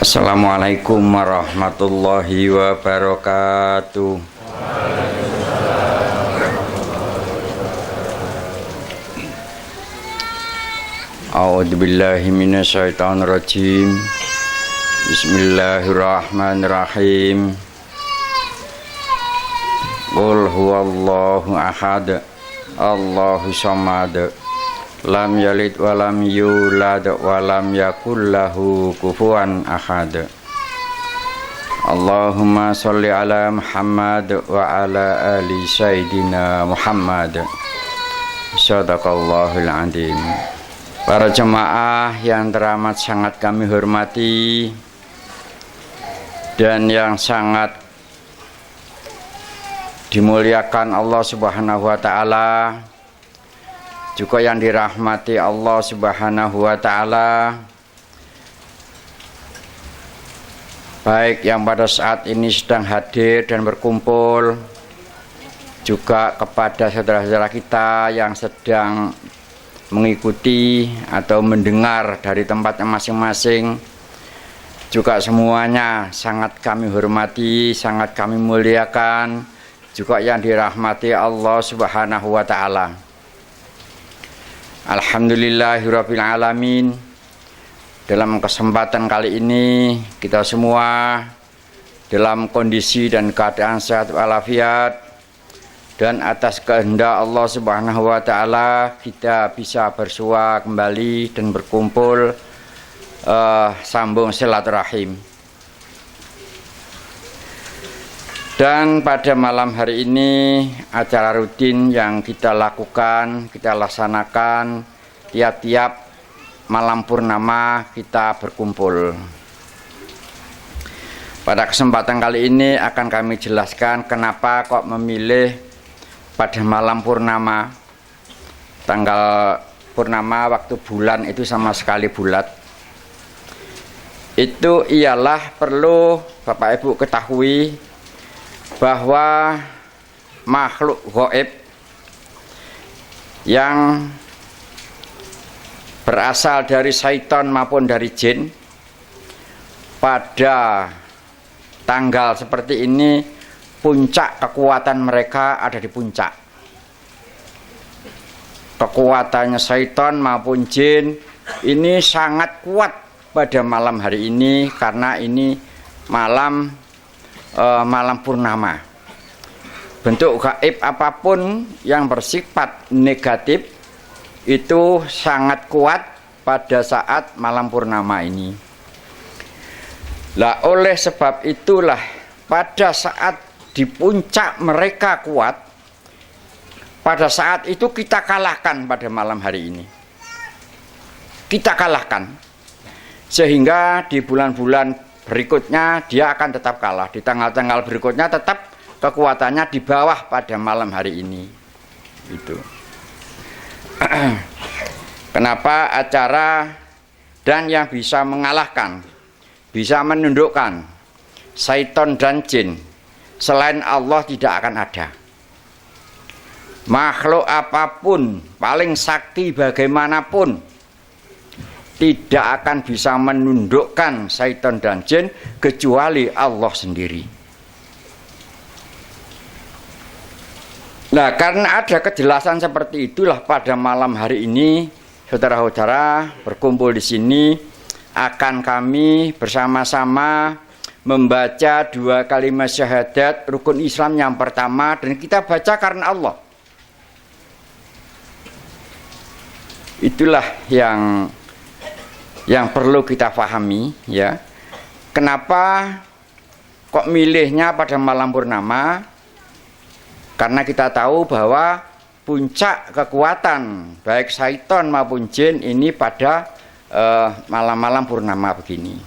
Assalamualaikum warahmatullahi wabarakatuh. A'udzubillahi minasyaitonirrajim. Bismillahirrahmanirrahim. Qul huwallahu ahad, Allahu samad, lam yalid wa lam yulad wa lam yakul lahu kufuwan ahad. Allahumma sholli ala Muhammad wa ala ali sayyidina Muhammad. Shadaqallahul azim. Para jemaah yang teramat sangat kami hormati dan yang sangat dimuliakan Allah Subhanahu wa taala, juga yang dirahmati Allah Subhanahu wa taala, baik yang pada saat ini sedang hadir dan berkumpul, juga kepada saudara-saudara kita yang sedang mengikuti atau mendengar dari tempatnya masing-masing, juga semuanya sangat kami hormati, sangat kami muliakan, juga yang dirahmati Allah Subhanahu wa taala. Alhamdulillahirabbil alamin. Dalam kesempatan kali ini kita semua dalam kondisi dan keadaan sehat walafiat, dan atas kehendak Allah Subhanahu wa taala kita bisa bersua kembali dan berkumpul sambung silaturahim. Dan pada malam hari ini acara rutin yang kita lakukan, kita laksanakan tiap-tiap malam purnama kita berkumpul. Pada kesempatan kali ini akan kami jelaskan kenapa kok memilih pada malam purnama. Tanggal purnama waktu bulan itu sama sekali bulat. Itu ialah perlu Bapak Ibu ketahui bahwa makhluk gaib yang berasal dari syaitan maupun dari jin pada tanggal seperti ini, puncak kekuatan mereka ada di puncak. Kekuatannya syaitan maupun jin ini sangat kuat pada malam hari ini, karena ini malam purnama. Bentuk gaib apapun yang bersifat negatif itu sangat kuat pada saat malam purnama ini. Lah, oleh sebab itulah pada saat di puncak mereka kuat, pada saat itu kita kalahkan pada malam hari ini. Kita kalahkan. Sehingga di bulan-bulan berikutnya dia akan tetap kalah. Di tanggal-tanggal berikutnya tetap kekuatannya di bawah pada malam hari ini. Itu. Kenapa acara dan yang bisa mengalahkan, bisa menundukkan syaitan dan jin selain Allah tidak akan ada. Makhluk apapun, paling sakti bagaimanapun, tidak akan bisa menundukkan syaitan dan jin kecuali Allah sendiri. Nah, karena ada kejelasan seperti itulah pada malam hari ini saudara-saudara berkumpul di sini, akan kami bersama-sama membaca 2 kalimat syahadat rukun Islam yang pertama, dan kita baca karena Allah. Itulah yang perlu kita pahami, ya. Kenapa kok milihnya pada malam purnama? Karena kita tahu bahwa puncak kekuatan baik syaitan maupun jin ini pada malam-malam purnama begini.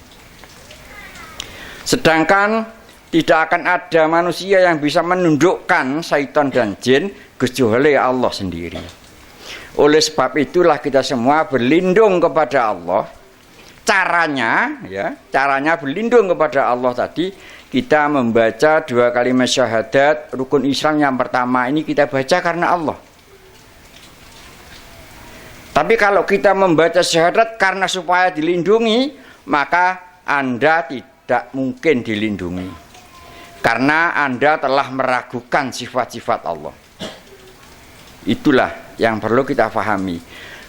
Sedangkan tidak akan ada manusia yang bisa menundukkan syaitan dan jin kecuali Allah sendiri. Oleh sebab itulah kita semua berlindung kepada Allah. Caranya berlindung kepada Allah tadi, kita membaca 2 kalimat syahadat rukun Islam yang pertama ini kita baca karena Allah. Tapi kalau kita membaca syahadat karena supaya dilindungi, maka Anda tidak mungkin dilindungi, karena Anda telah meragukan sifat-sifat Allah. Itulah yang perlu kita pahami.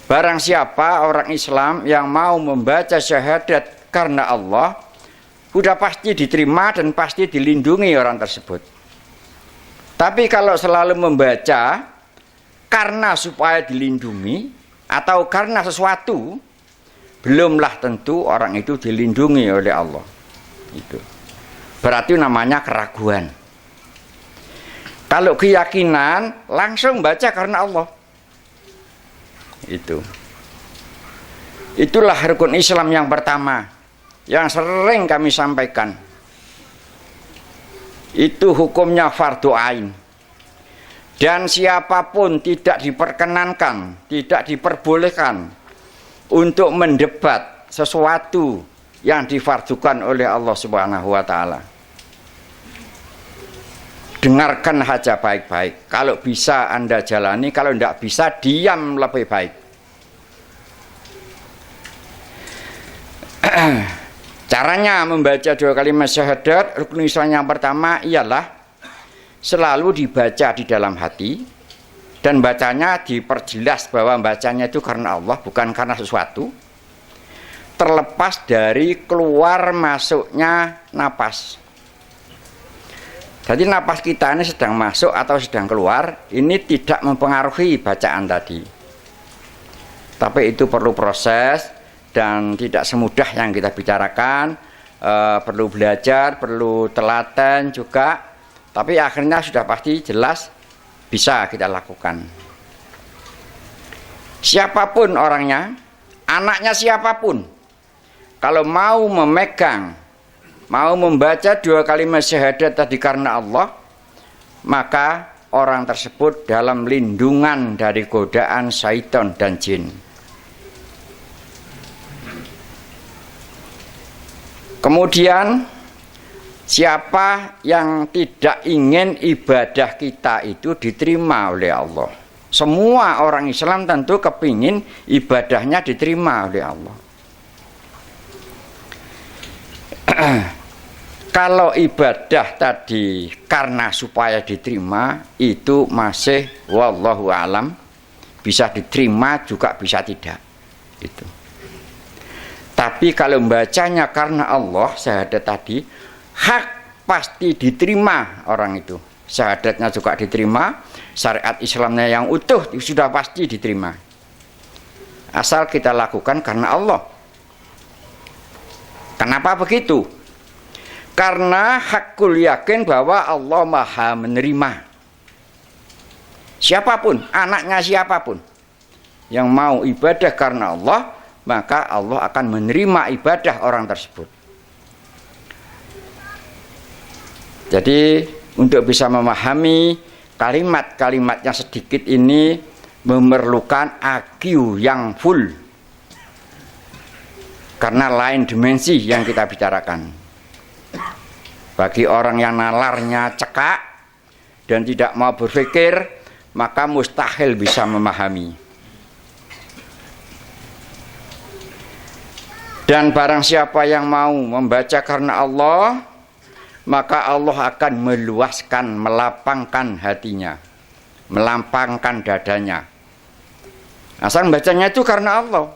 Barang siapa orang Islam yang mau membaca syahadat karena Allah, sudah pasti diterima dan pasti dilindungi orang tersebut. Tapi kalau selalu membaca karena supaya dilindungi atau karena sesuatu, belumlah tentu orang itu dilindungi oleh Allah. Itu berarti namanya keraguan. Kalau keyakinan, langsung baca karena Allah. Itulah rukun Islam yang pertama yang sering kami sampaikan. Itu hukumnya fardu ain. Dan siapapun tidak diperkenankan, tidak diperbolehkan untuk mendebat sesuatu yang difardukan oleh Allah Subhanahu wa taala. Dengarkan saja baik-baik. Kalau bisa Anda jalani, kalau tidak bisa diam lebih baik. Caranya membaca 2 kalimat syahadat rukun Islam yang pertama ialah selalu dibaca di dalam hati, dan bacanya diperjelas bahwa bacanya itu karena Allah, bukan karena sesuatu, terlepas dari keluar masuknya napas. Jadi napas kita ini sedang masuk atau sedang keluar, ini tidak mempengaruhi bacaan tadi. Tapi itu perlu proses dan tidak semudah yang kita bicarakan, perlu belajar, perlu telaten juga. Tapi akhirnya sudah pasti jelas bisa kita lakukan. Siapapun orangnya, anaknya siapapun, kalau mau memegang, mau membaca 2 kalimat syahadat tadi karena Allah, maka orang tersebut dalam lindungan dari godaan syaitan dan jin. Kemudian siapa yang tidak ingin ibadah kita itu diterima oleh Allah? Semua orang Islam tentu kepingin ibadahnya diterima oleh Allah. Kalau ibadah tadi karena supaya diterima, itu masih wallahu alam, bisa diterima juga bisa tidak. Itu. Tapi kalau membacanya karena Allah, syahadat tadi hak pasti diterima orang itu. Syahadatnya juga diterima, syariat Islamnya yang utuh sudah pasti diterima. Asal kita lakukan karena Allah. Kenapa begitu? Karena hakul yakin bahwa Allah maha menerima. Siapapun, anaknya siapapun yang mau ibadah karena Allah, maka Allah akan menerima ibadah orang tersebut. Jadi untuk bisa memahami kalimat-kalimat yang sedikit ini memerlukan IQ yang full, karena lain dimensi yang kita bicarakan. Bagi orang yang nalarnya cekak dan tidak mau berpikir, maka mustahil bisa memahami. Dan barang siapa yang mau membaca karena Allah, maka Allah akan meluaskan, melapangkan hatinya, melampangkan dadanya. Asal bacanya itu karena Allah.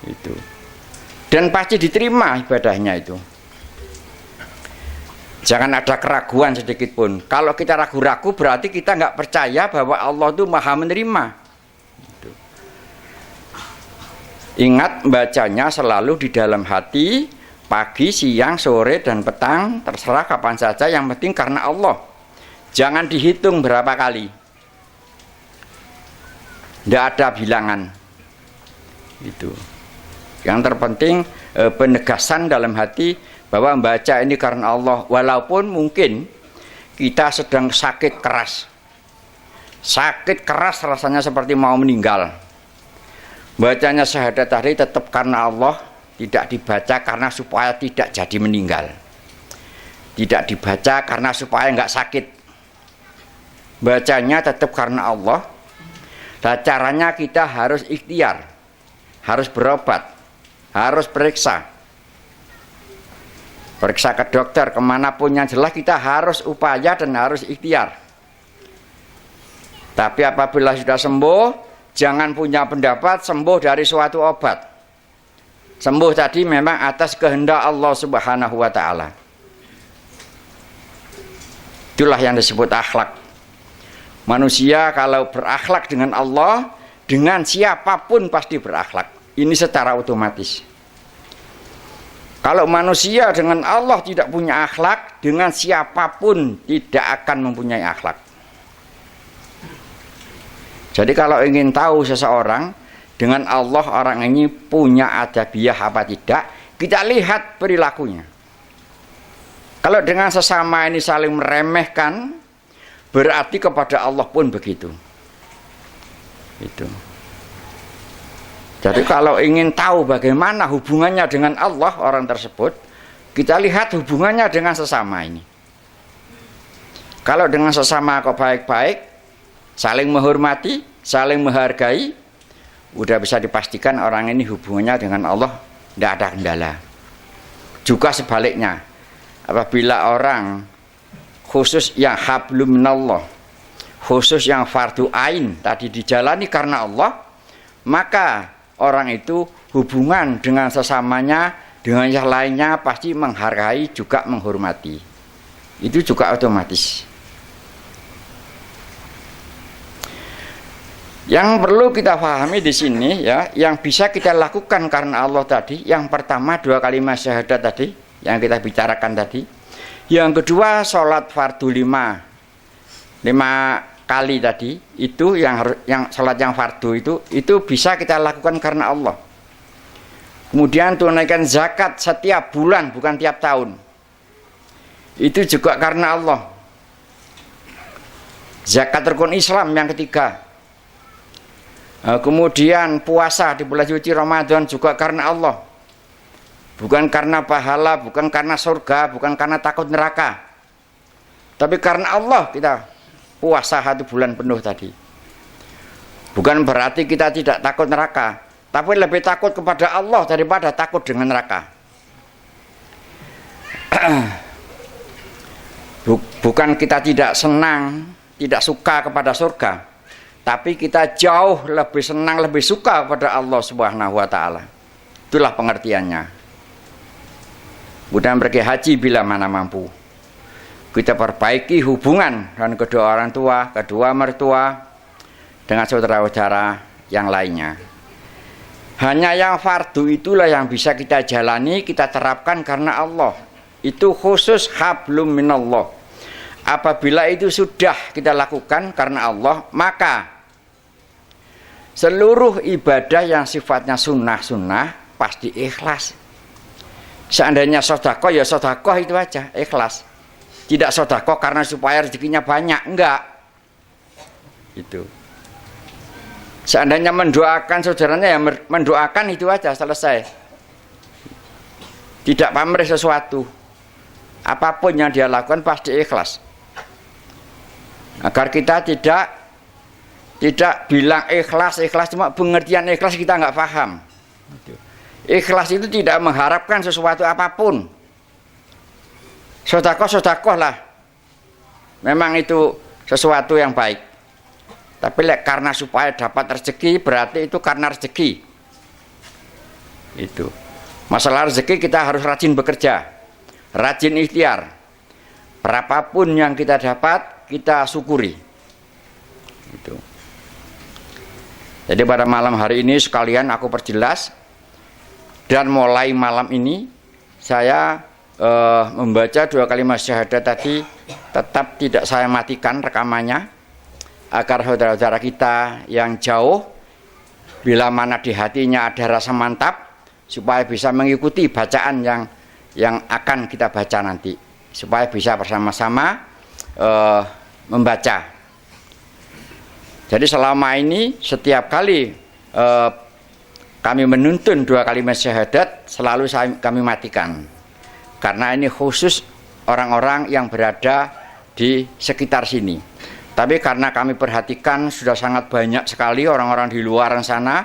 Itu. Dan pasti diterima ibadahnya itu. Jangan ada keraguan sedikit pun. Kalau kita ragu-ragu berarti kita nggak percaya bahwa Allah itu maha menerima. Gitu. Ingat, bacanya selalu di dalam hati, pagi, siang, sore, dan petang, terserah kapan saja, yang penting karena Allah. Jangan dihitung berapa kali. Tidak ada bilangan. Itu. Yang terpenting penegasan dalam hati bahwa membaca ini karena Allah, walaupun mungkin kita sedang sakit keras. Sakit keras rasanya seperti mau meninggal. Bacanya syahadat tadi tetap karena Allah, tidak dibaca karena supaya tidak jadi meninggal. Tidak dibaca karena supaya nggak sakit. Bacanya tetap karena Allah. Dan caranya kita harus ikhtiar, harus berobat, harus periksa. periksa ke dokter, kemanapun yang jelas kita harus upaya dan harus ikhtiar. Tapi apabila sudah sembuh, jangan punya pendapat sembuh dari suatu obat. Sembuh tadi memang atas kehendak Allah Subhanahu wa Ta'ala. Itulah yang disebut akhlak. Manusia kalau berakhlak dengan Allah, dengan siapapun pasti berakhlak. Ini secara otomatis. Kalau manusia dengan Allah tidak punya akhlak, dengan siapapun tidak akan mempunyai akhlak. Jadi kalau ingin tahu seseorang dengan Allah orang ini punya adabiyah apa tidak, kita lihat perilakunya. Kalau dengan sesama ini saling meremehkan, berarti kepada Allah pun begitu. Itu. Jadi kalau ingin tahu bagaimana hubungannya dengan Allah orang tersebut, kita lihat hubungannya dengan sesama ini. Kalau dengan sesama kok baik-baik, saling menghormati, saling menghargai, udah bisa dipastikan orang ini hubungannya dengan Allah tidak ada kendala. Juga sebaliknya, apabila orang khusus yang hablum minallah, khusus yang fardu ain tadi dijalani karena Allah, maka orang itu hubungan dengan sesamanya, dengan yang lainnya pasti menghargai juga menghormati. Itu juga otomatis. Yang perlu kita pahami di sini ya, yang bisa kita lakukan karena Allah tadi, yang pertama 2 kalimat syahadat tadi yang kita bicarakan tadi. Yang kedua sholat fardu 5 kali tadi, itu yang sholat yang fardu itu bisa kita lakukan karena Allah. Kemudian tunaikan zakat setiap bulan bukan tiap tahun, itu juga karena Allah. Zakat rukun Islam yang ketiga. Kemudian puasa di bulan suci Ramadan juga karena Allah, bukan karena pahala, bukan karena surga, bukan karena takut neraka, tapi karena Allah kita puasa 1 bulan penuh tadi. Bukan berarti kita tidak takut neraka, tapi lebih takut kepada Allah daripada takut dengan neraka. Bukan kita tidak senang, tidak suka kepada surga, tapi kita jauh lebih senang, lebih suka kepada Allah Subhanahu wa Ta'ala. Itulah pengertiannya. Kemudian pergi haji bila mana mampu. Kita perbaiki hubungan dengan kedua orang tua, kedua mertua, dengan saudara-saudara yang lainnya. Hanya yang fardu itulah yang bisa kita jalani, kita terapkan karena Allah. Itu khusus hablum minallah. Apabila itu sudah kita lakukan karena Allah, maka seluruh ibadah yang sifatnya sunnah-sunnah pasti ikhlas. Seandainya sedekah ya sedekah itu aja, ikhlas. Tidak sedekah karena supaya rezekinya banyak, enggak. Itu. Seandainya mendoakan saudaranya ya mendoakan itu aja, selesai. Tidak pamrih sesuatu. Apapun yang dia lakukan pasti ikhlas. Agar kita tidak bilang ikhlas cuma pengertian ikhlas kita nggak paham. Ikhlas itu tidak mengharapkan sesuatu apapun. Sedekah lah, memang itu sesuatu yang baik. Tapi karena supaya dapat rezeki, berarti itu karena rezeki. Itu masalah rezeki, kita harus rajin bekerja, rajin ikhtiar. Berapapun yang kita dapat, kita syukuri. Itu. Jadi pada malam hari ini sekalian aku perjelas, dan mulai malam ini saya membaca 2 kalimat syahadat tadi tetap tidak saya matikan rekamannya, agar saudara-saudara kita yang jauh, bila mana di hatinya ada rasa mantap, supaya bisa mengikuti bacaan yang akan kita baca nanti, supaya bisa bersama-sama membaca. Jadi selama ini setiap kali kami menuntun 2 kalimat syahadat, selalu kami matikan. Karena ini khusus orang-orang yang berada di sekitar sini. Tapi karena kami perhatikan sudah sangat banyak sekali orang-orang di luar sana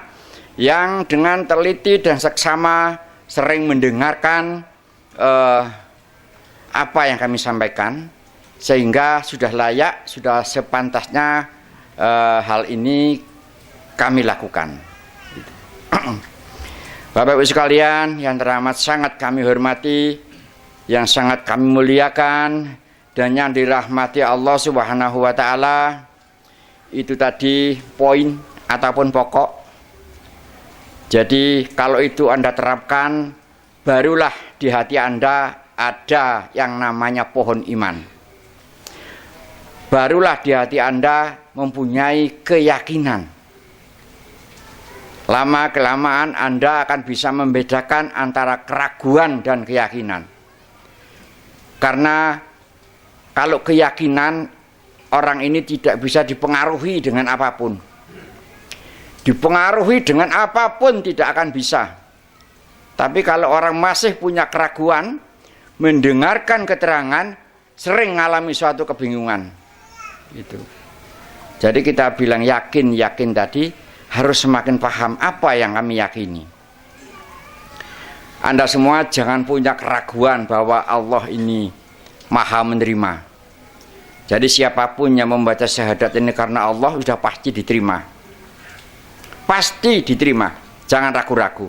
yang dengan teliti dan seksama sering mendengarkan apa yang kami sampaikan, sehingga sudah layak, sudah sepantasnya hal ini kami lakukan. Bapak Ibu sekalian yang teramat sangat kami hormati, yang sangat kami muliakan, dan yang dirahmati Allah Subhanahu wa Ta'ala, itu tadi poin ataupun pokok. Jadi kalau itu Anda terapkan, barulah di hati Anda ada yang namanya pohon iman. Barulah di hati Anda mempunyai keyakinan. Lama-kelamaan Anda akan bisa membedakan antara keraguan dan keyakinan. Karena kalau keyakinan, orang ini tidak bisa dipengaruhi dengan apapun. Dipengaruhi dengan apapun tidak akan bisa. Tapi kalau orang masih punya keraguan, mendengarkan keterangan, sering mengalami suatu kebingungan. Gitu. Jadi kita bilang yakin tadi harus semakin paham apa yang kami yakini. Anda semua jangan punya keraguan bahwa Allah ini Maha menerima. Jadi siapapun yang membaca syahadat ini karena Allah sudah pasti diterima. Pasti diterima. Jangan ragu-ragu.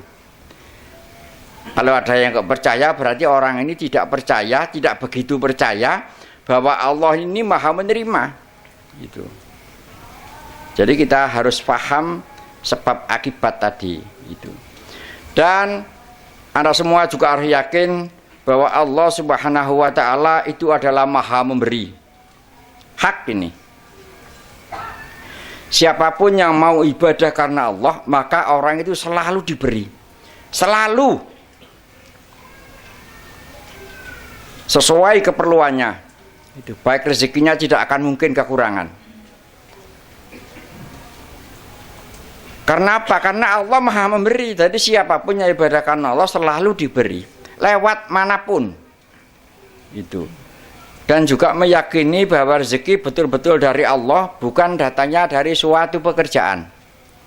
Kalau ada yang nggak percaya, berarti orang ini tidak percaya, tidak begitu percaya bahwa Allah ini Maha menerima. Gitu. Jadi kita harus paham sebab akibat tadi itu. Dan Anda semua juga harus yakin bahwa Allah Subhanahu wa Ta'ala itu adalah Maha memberi. Hak ini. Siapapun yang mau ibadah karena Allah, maka orang itu selalu diberi. Selalu. Sesuai keperluannya. Itu baik rezekinya tidak akan mungkin kekurangan. Karena apa? Karena Allah Maha memberi. Jadi siapapun yang ibadah karena Allah selalu diberi, lewat manapun. Itu. Dan juga meyakini bahwa rezeki betul-betul dari Allah, bukan datangnya dari suatu pekerjaan.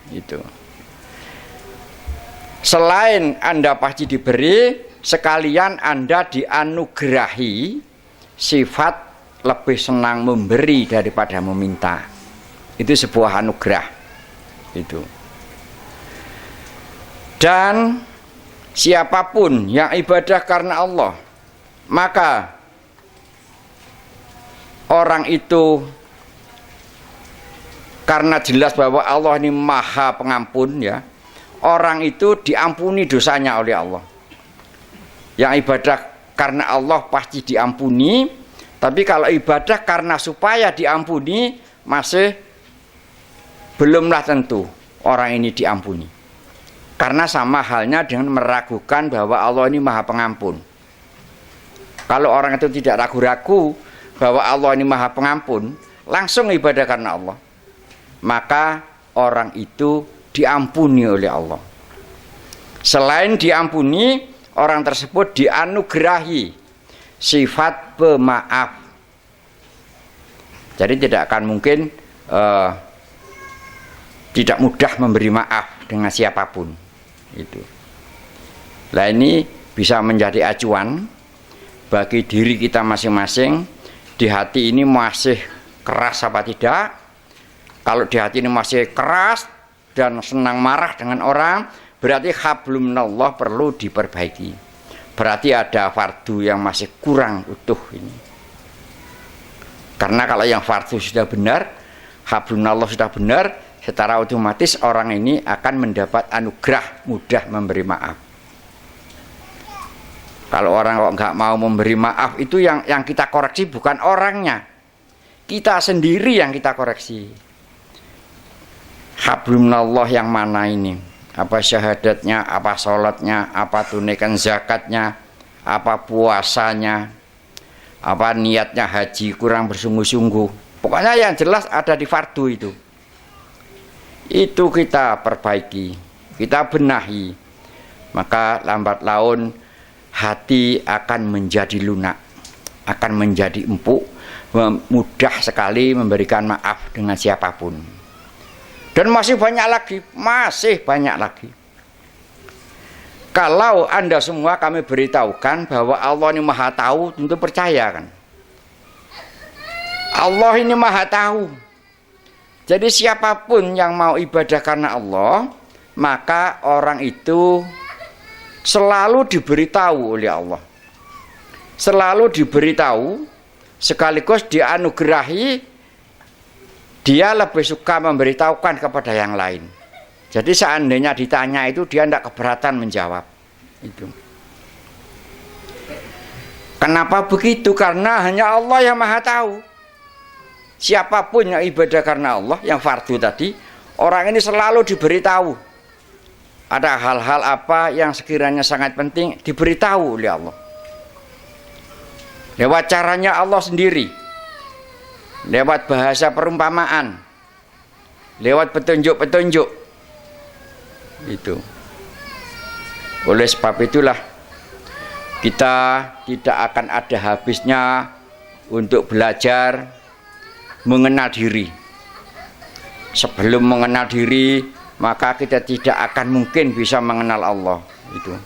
Itu. Selain Anda pasti diberi, sekalian Anda dianugerahi sifat lebih senang memberi daripada meminta. Itu sebuah anugerah. Itu. Dan siapapun yang ibadah karena Allah, maka orang itu karena jelas bahwa Allah ini Maha Pengampun, ya, orang itu diampuni dosanya oleh Allah. Yang ibadah karena Allah pasti diampuni. Tapi kalau ibadah karena supaya diampuni, masih belumlah tentu orang ini diampuni. Karena sama halnya dengan meragukan bahwa Allah ini Maha Pengampun. Kalau orang itu tidak ragu-ragu bahwa Allah ini Maha Pengampun, langsung ibadah karena Allah, maka orang itu diampuni oleh Allah. Selain diampuni, orang tersebut dianugerahi sifat pemaaf. Jadi tidak akan mungkin tidak mudah memberi maaf dengan siapapun. Itu. Nah, ini bisa menjadi acuan bagi diri kita masing-masing. Di hati ini masih keras apa tidak? Kalau di hati ini masih keras dan senang marah dengan orang, berarti hablum minallah perlu diperbaiki. Berarti ada fardu yang masih kurang utuh ini. Karena kalau yang fardu sudah benar, hablum minallah sudah benar, secara otomatis orang ini akan mendapat anugerah mudah memberi maaf. Kalau orang kok nggak mau memberi maaf, itu yang kita koreksi bukan orangnya, kita sendiri yang kita koreksi. Hablum minallah yang mana ini? Apa syahadatnya, apa sholatnya, apa tunaikan zakatnya, apa puasanya, apa niatnya haji kurang bersungguh-sungguh. Pokoknya yang jelas ada di fardu itu. Itu kita perbaiki, kita benahi. Maka lambat laun hati akan menjadi lunak, akan menjadi empuk, mudah sekali memberikan maaf dengan siapapun. Dan masih banyak lagi, Kalau Anda semua kami beritahukan bahwa Allah ini maha tahu, tentu percaya kan. Allah ini maha tahu. Jadi siapapun yang mau ibadah karena Allah, maka orang itu selalu diberitahu oleh Allah. Selalu diberitahu, sekaligus dianugerahi, dia lebih suka memberitahukan kepada yang lain. Jadi seandainya ditanya itu dia tidak keberatan menjawab. Itu. Kenapa begitu? Karena hanya Allah yang maha tahu. Siapapun yang ibadah karena Allah, yang fardu tadi, orang ini selalu diberitahu. Ada hal-hal apa yang sekiranya sangat penting diberitahu oleh Allah. Lewat caranya Allah sendiri. Lewat bahasa perumpamaan. Lewat petunjuk-petunjuk. Itu. Oleh sebab itulah kita tidak akan ada habisnya untuk belajar mengenal diri. Sebelum mengenal diri, maka kita tidak akan mungkin bisa mengenal Allah. Itu.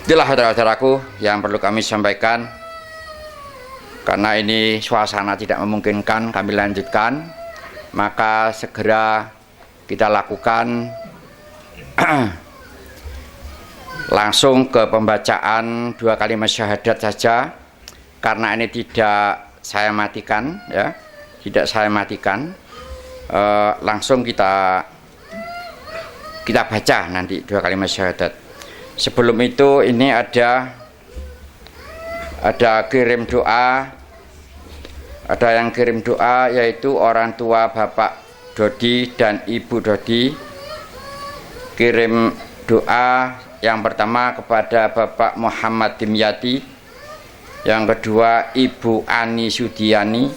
Itulah saudara-saudaraku yang perlu kami sampaikan. Karena ini suasana tidak memungkinkan kami lanjutkan, maka segera kita lakukan langsung ke pembacaan 2 kalimat syahadat saja. Karena ini tidak saya matikan, ya, tidak saya matikan. Langsung kita baca nanti 2 kalimat syahadat. Sebelum itu ini ada kirim doa, ada yang kirim doa, yaitu orang tua Bapak Dodi dan Ibu Dodi. Kirim doa yang pertama kepada Bapak Muhammad Dimyati, yang kedua Ibu Ani Sudiani,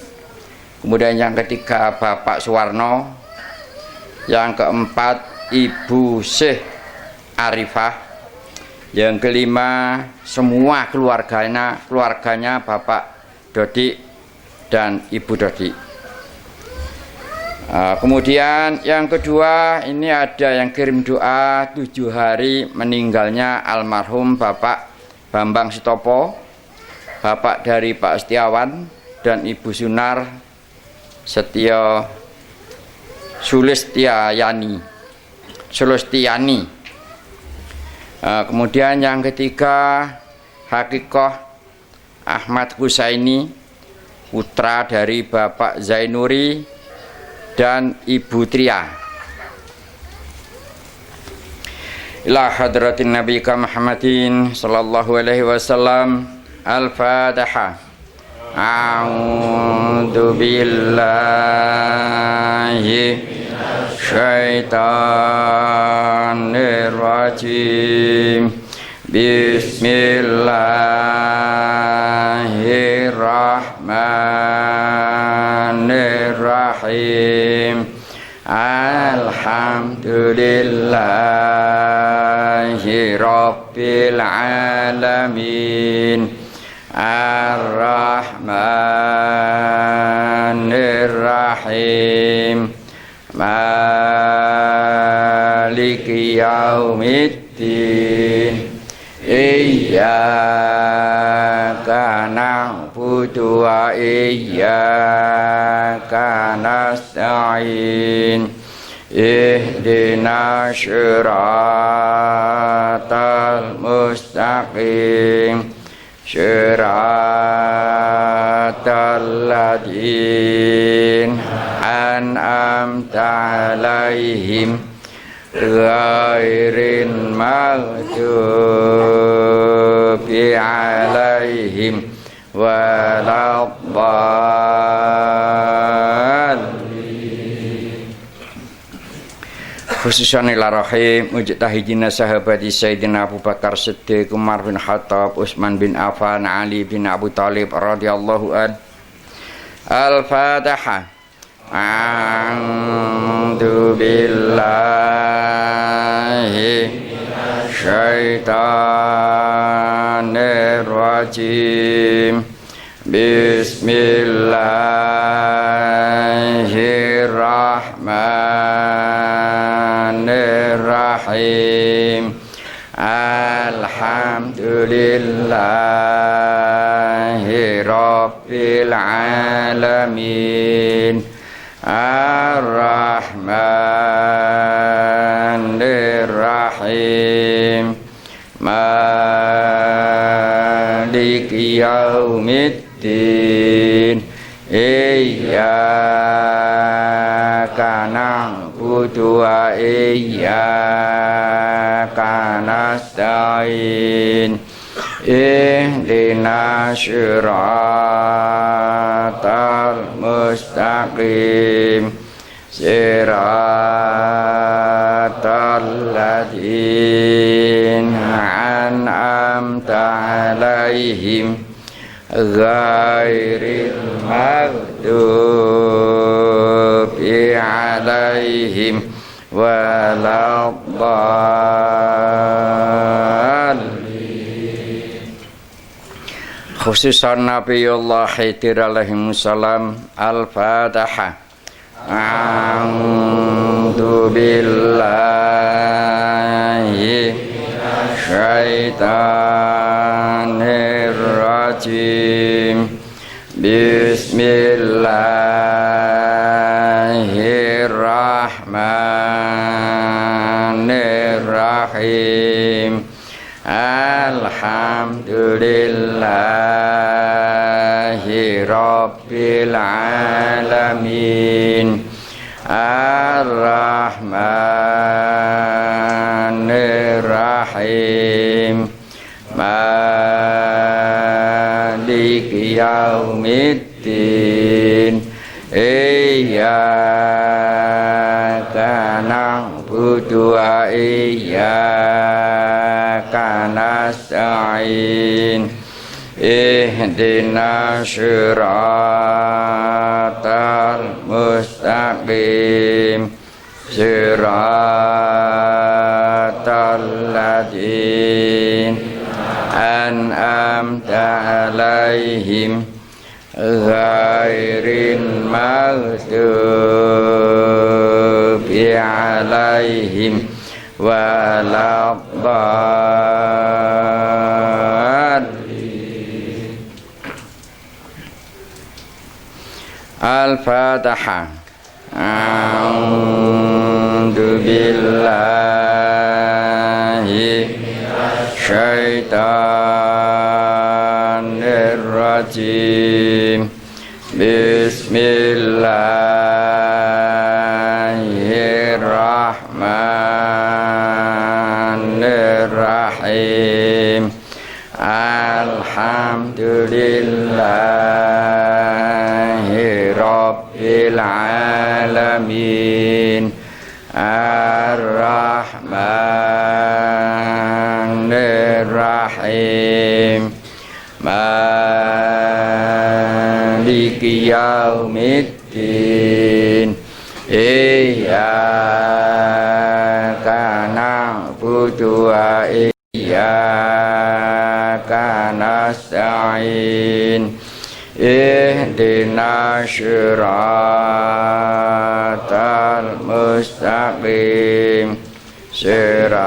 kemudian yang ketiga Bapak Suwarno, yang keempat Ibu Syekh Arifah, yang kelima semua keluarganya Bapak Dodi dan Ibu Dodi. Kemudian yang kedua ini ada yang kirim doa 7 hari meninggalnya almarhum Bapak Bambang Sitopo, bapak dari Pak Setiawan dan Ibu Sunar Sulistiani. Kemudian yang ketiga Hakikoh Ahmad Husaini, putra dari Bapak Zainuri dan Ibu Tria. Ila hadratin Nabi Muhammadin sallallahu alaihi wasallam. Al-Fatihah. A'udzu billahi syaitanir rajim. Bismillahirrahmanirrahim. Alhamdulillahi rabbil alamin. Ar-Rahmanir-Rahim. Maliki yaumiddin. Iyyaka na'budu wa iyyaka nasta'in. Ihdinas siratal mustaqim. Syiratal ladzina an'amta 'alaihim ghairil maghdubi 'alaihim waladdallin. Khususan ila rahim mujtahidina sahabati Sayyidina Abu Bakar Siddiq, Umar bin Khattab, Utsman bin Affan, Ali bin Abu Thalib radhiyallahu an. Al-Fatihah. A'udzu billahi syaitanir rajim. Bismillahirrahmanirrahim. Bismillahirrahmanirrahim. Alhamdulillahi Rabbil Alamin. Ar-Rahmanir-Rahim. Maliki yaumiddin. Iyyaka na'budu wa iyyaka nasta'in. Ihdinas siratal mustaqim. Siratal ladzina an'amta 'alaihim ghairil maghdubi 'alaihim waladdallin. Khususan Nabiullah Khidir alaihi salam. Al-Fatihah. A'udzu billahi syaitanir rajim. Bismillahirrahmanirrahim. Alhamdulillahi Rabbil Alamin. Ar-Rahmanir-Rahim. Maliki yaumiddin. Iyyaka na'budu wa iyyaka nasta'in. Ihdinas siratal mustaqim. Siratal ladzina an'amta 'alaihim ghairil maghdubi 'alaihim waladdallin. Al-Fatihah. A'udzu billahi syaitanir rajim. Bismillahirrahmanirrahim. Alhamdulillahi Rabbil Alamin. Ar-Rahmanir-Rahim. Maliki yaumiddin. Iyyaka na'budu wa iyyaka nasta'in. Ihdinas siratal mustaqim. Siratal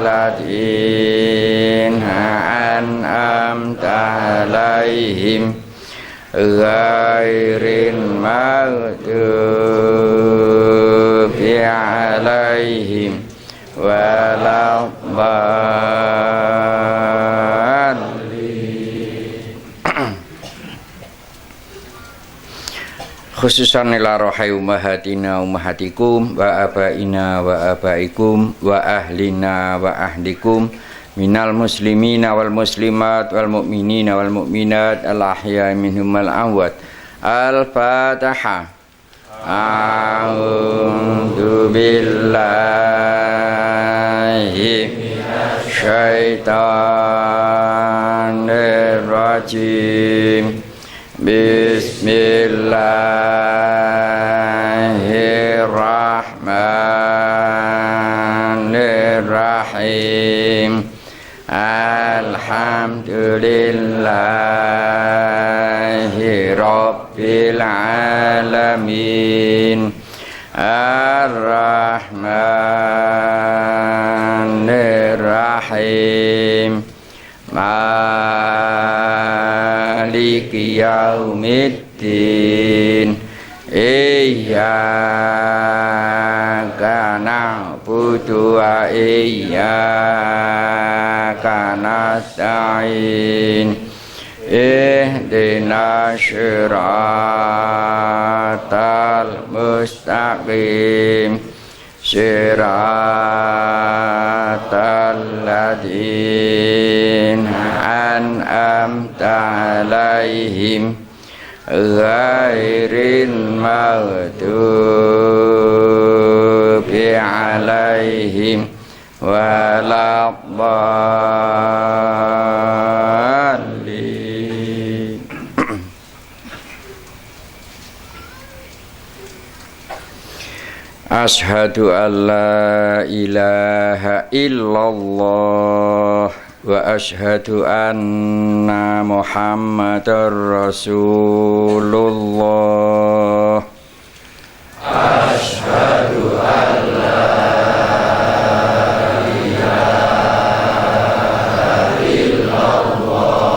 ladzina an'amta 'alaihim ghairil maghdubi 'alaihim waladdallin. Khususan ila rohai ummahatina ummahatikum wa abaina wa abaikum wa ahlina wa ahlikum minal muslimina wal muslimat wal mu'minina wal mu'minat al ahya'i minhum wal amwat. Al-Fatihah. A'udzu billahi syaitanir rajim. Bismillahirrahmanirrahim. Alhamdulillahi Rabbil Alamin. Ar-Rahmanir-Rahim Maliki yaumiddin Iyyaka na'budu wa iyyaka nasta'in Ihdinas siratal mustaqim Siratal ladzina an'amta 'alaihim ghairil maghdubi 'alaihim waladdallin. Ashhadu an la ilaha illallah wa ashhadu anna Muhammadar Rasulullah. Ashhadu an la ilaha illallah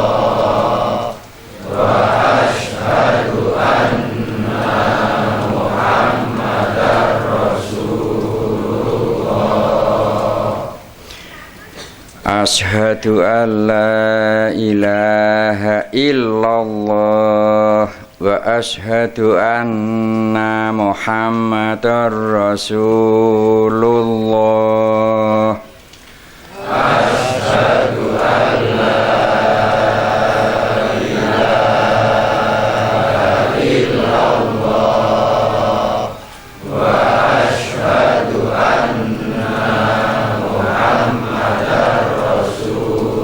wa ashhadu anna Muhammadar Rasulullah. Ashhadu an la ilaha illallah wa ashhadu anna Muhammadar Rasulullah. Ashhadu an la ilaha illallah wa ashhadu anna Muhammadar Rasulullah.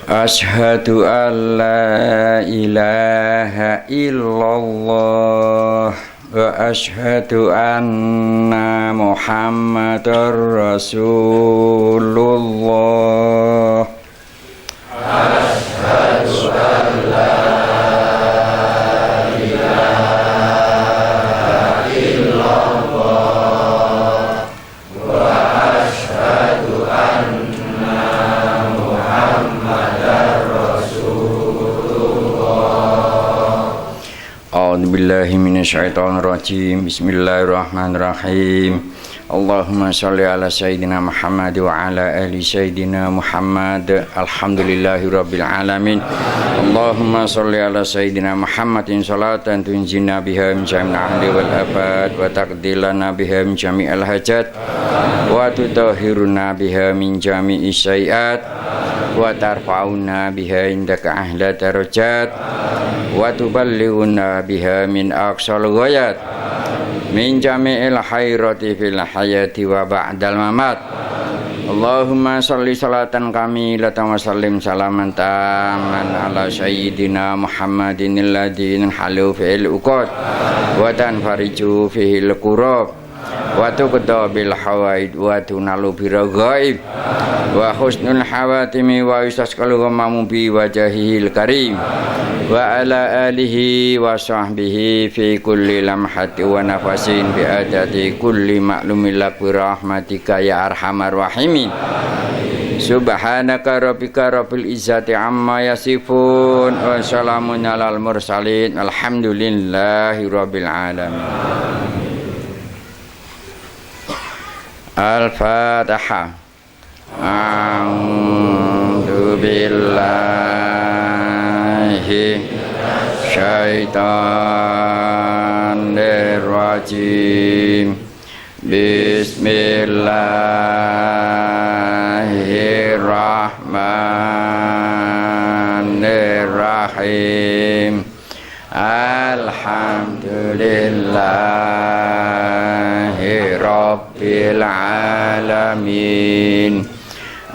Ashhadu an la ilaha illallah wa ashhadu anna Muhammadar Rasulullah. Ashhadu an la ilaha illallah wa ashhadu anna Muhammadar Rasulullah. A'udzu billahi minasyaitonir rajim. Bismillahirrahmanirrahim. Allahumma shalli ala sayyidina Muhammad wa ala ali sayyidina Muhammad. Alhamdulillahi rabbil alamin. Allahumma shalli ala sayyidina Muhammadin salatan tunjina biha min jami'il ahli wal afat wa taqdilana biha min jami'il hajat wa tutahhiruna biha min jami'i sayyi'at wa tarfa'una biha indaka ahla darajat wa tuballighuna biha min aqsal ghayat min jami'il khairati fil hayati wa ba'dal mamat. Allahumma sholli salatan kamilatan wa sallim salaman taman ala sayyidina Muhammadin alladzi halu fil uqad wa tanfariju fil qurab wa tuqda bil hawaid wa tunalu bil ghaib wa husnul hawatimi wa yustasqalu ghammu bi wajhihil karim wa ala alihi wa sahbihi fi kulli lamhati wa nafasin bi adati kulli ma'lumin lak bi rahmatika ya arhamar rahimin. Subhanaka rabbika rabbil izzati amma yasifun wa salamun alal mursalin alhamdulillahi rabbil alamin. Al-Fatihah. A'udzu billahi syaitanir rajim. Bismillahirrahmanirrahim. Alhamdulillahi rabbil alamin.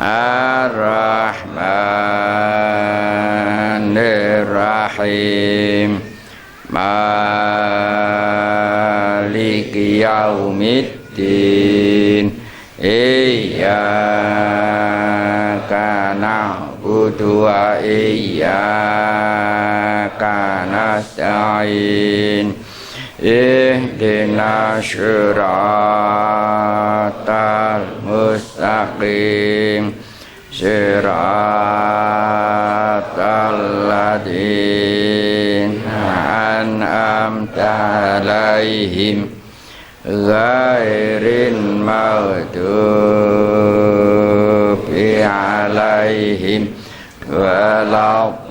Ar-Rahmanir-Rahim. Maliki yaumiddin. Iyyaka na'budu na'budu wa iyyaka nasta'in ihdinas siratal mustaqim siratal ladzina an'amta 'alaihim ghairil maghdubi 'alaihim waladdallin.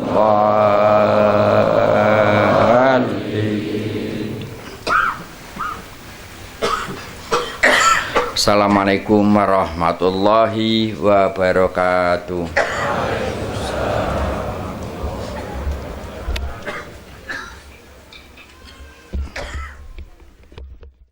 Assalamualaikum warahmatullahi wabarakatuh.